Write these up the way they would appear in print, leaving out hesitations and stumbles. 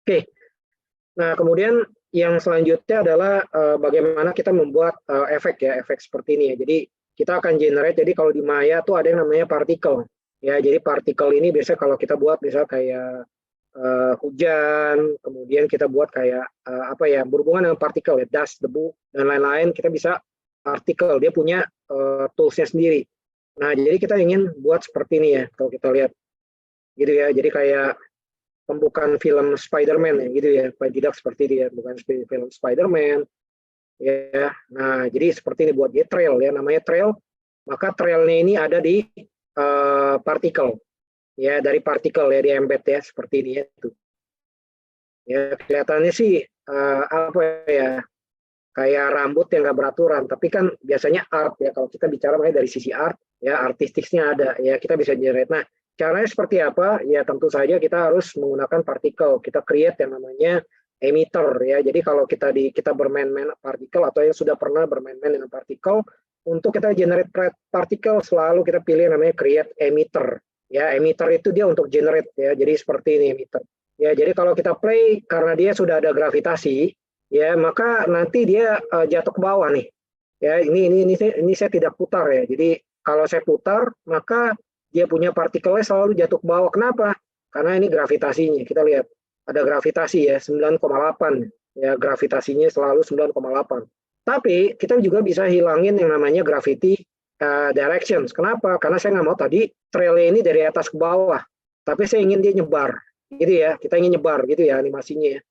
Oke, nah kemudian yang selanjutnya adalah bagaimana kita membuat efek ya, efek seperti ini ya. Jadi kita akan generate, jadi kalau di Maya tuh ada yang namanya partikel. Ya, jadi partikel ini biasanya kalau kita buat misal kayak hujan, kemudian kita buat kayak apa ya, berhubungan dengan partikel ya, dust, debu, dan lain-lain, kita bisa partikel, dia punya toolsnya sendiri. Nah, jadi kita ingin buat seperti ini ya, kalau kita lihat. Gitu ya, jadi kayak pembukaan film Spider-Man ya gitu ya, tidak seperti dia, bukan film Spider-Man ya. Nah, jadi seperti ini buat dia trail ya, namanya trail. Maka trailnya ini ada di partikel ya, dari partikel ya, di embed ya, seperti ini ya itu. Ya kelihatannya sih apa ya, kayak rambut yang nggak beraturan, tapi kan biasanya art ya, kalau kita bicara dari sisi art ya, artistiknya ada ya, kita bisa generate. Nah, caranya seperti apa? Ya tentu saja kita harus menggunakan partikel. Kita create yang namanya emitter ya. Jadi kalau kita bermain-main partikel, atau yang sudah pernah bermain-main dengan partikel, untuk kita generate partikel selalu kita pilih yang namanya create emitter. Ya, emitter itu dia untuk generate ya. Jadi seperti ini emitter. Ya, jadi kalau kita play, karena dia sudah ada gravitasi, ya maka nanti dia jatuh ke bawah nih. Ya, ini saya tidak putar ya. Jadi kalau saya putar, maka dia punya partikelnya selalu jatuh ke bawah. Kenapa? Karena ini gravitasinya. Kita lihat ada gravitasi ya, 9,8 ya, gravitasinya selalu 9,8. Tapi kita juga bisa hilangin yang namanya gravity directions. Kenapa? Karena saya nggak mau tadi trailnya ini dari atas ke bawah, tapi saya ingin dia nyebar gitu ya, kita ingin nyebar gitu ya animasinya ya.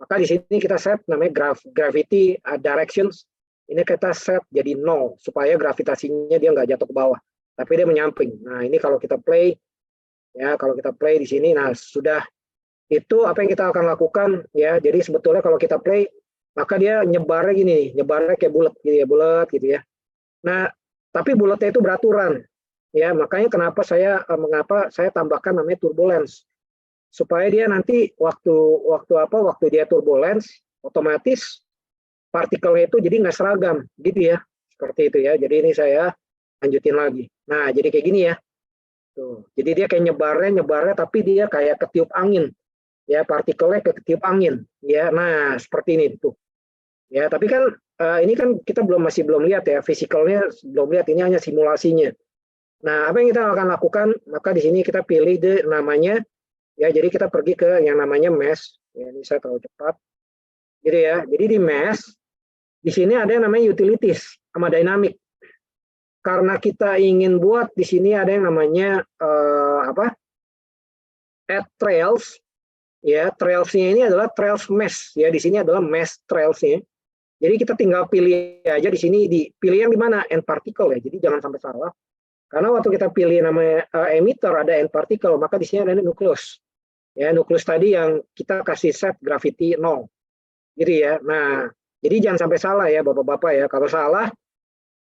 Maka di sini kita set namanya gravity directions, ini kita set jadi 0 supaya gravitasinya dia nggak jatuh ke bawah, tapi dia menyamping. Nah ini kalau kita play ya, kalau kita play di sini, nah sudah itu apa yang kita akan lakukan ya. Jadi sebetulnya kalau kita play, maka dia nyebarnya gini, nyebarnya kayak bulat gitu ya, bulat gitu ya. Nah tapi bulatnya itu beraturan ya, makanya mengapa saya tambahkan namanya turbulence, supaya dia nanti waktu dia turbulence, otomatis partikelnya itu jadi nggak seragam gitu ya, seperti itu ya. Jadi ini saya lanjutin lagi. Nah jadi kayak gini ya, tuh. Jadi dia kayak nyebarnya tapi dia kayak ketiup angin ya, partikelnya kayak ketiup angin ya. Nah seperti ini tuh ya. Tapi kan ini kan kita masih belum lihat ya, fisikalnya belum lihat, ini hanya simulasinya. Nah apa yang kita akan lakukan, maka di sini kita pilih namanya ya, jadi kita pergi ke yang namanya mesh ya. Ini saya terlalu cepat gitu ya. Jadi di mesh di sini ada yang namanya utilities sama dynamic. Karena kita ingin buat di sini ada yang namanya add trails ya. Trailsnya ini adalah trails mesh ya, di sini adalah mesh trailsnya. Jadi kita tinggal pilih aja di sini, pilih yang di mana, end particle ya. Jadi jangan sampai salah. Karena waktu kita pilih namanya emitter ada end particle, maka di sini ada nukleus. Ya, nukleus tadi yang kita kasih set gravity 0. Gitu ya. Nah, jadi jangan sampai salah ya Bapak-bapak ya. Kalau salah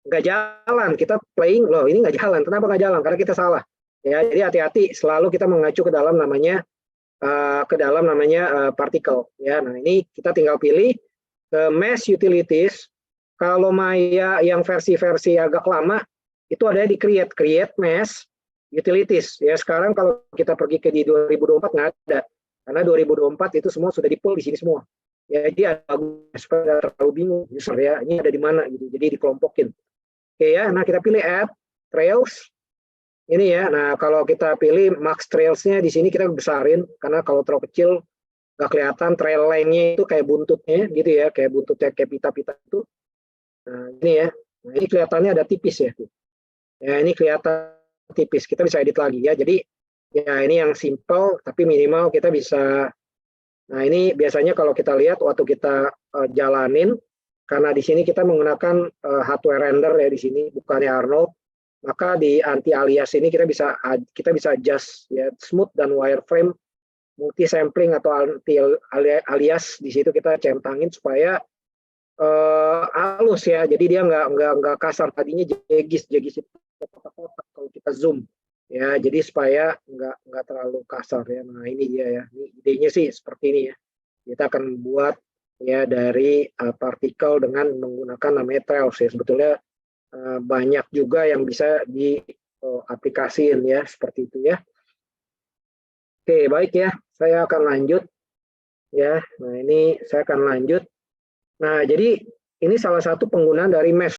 nggak jalan, kita playing loh, ini nggak jalan. Kenapa nggak jalan? Karena kita salah. Ya, jadi hati-hati, selalu kita mengacu ke dalam namanya partikel ya. Nah, ini kita tinggal pilih ke mesh utilities. Kalau Maya yang versi-versi agak lama itu ada di create mesh utilities ya. Sekarang kalau kita pergi ke di 2024 nggak ada, karena 2024 itu semua sudah di-pull di sini semua ya. Jadi ada supaya terlalu bingung user ya, ini ada di mana gitu, jadi dikelompokin. Oke ya. Nah kita pilih add trails ini ya. Nah kalau kita pilih max trailsnya di sini kita besarin, karena kalau terlalu kecil nggak kelihatan trail line-nya itu kayak buntutnya gitu ya, kayak buntutnya kayak pita-pita itu. Nah ini ya, nah ini kelihatannya ada tipis ya. Ya ini kelihatan tipis, kita bisa edit lagi ya. Jadi ya ini yang simple, tapi minimal kita bisa. Nah ini biasanya kalau kita lihat waktu kita jalanin, karena di sini kita menggunakan hardware render ya di sini, bukannya Arnold, maka di anti alias ini kita bisa adjust ya, smooth dan wireframe, multi sampling atau anti alias, di situ kita centangin supaya halus ya. Jadi dia nggak kasar, tadinya jegis itu kotak-kotak kalau kita zoom ya, jadi supaya nggak terlalu kasar ya. Nah ini dia ya, ini idenya sih seperti ini ya. Kita akan buat ya dari partikel dengan menggunakan namanya trails ya. Sebetulnya banyak juga yang bisa diaplikasiin ya, seperti itu ya. Oke baik ya, saya akan lanjut ya. Nah, ini saya akan lanjut. Nah, jadi ini salah satu penggunaan dari mesh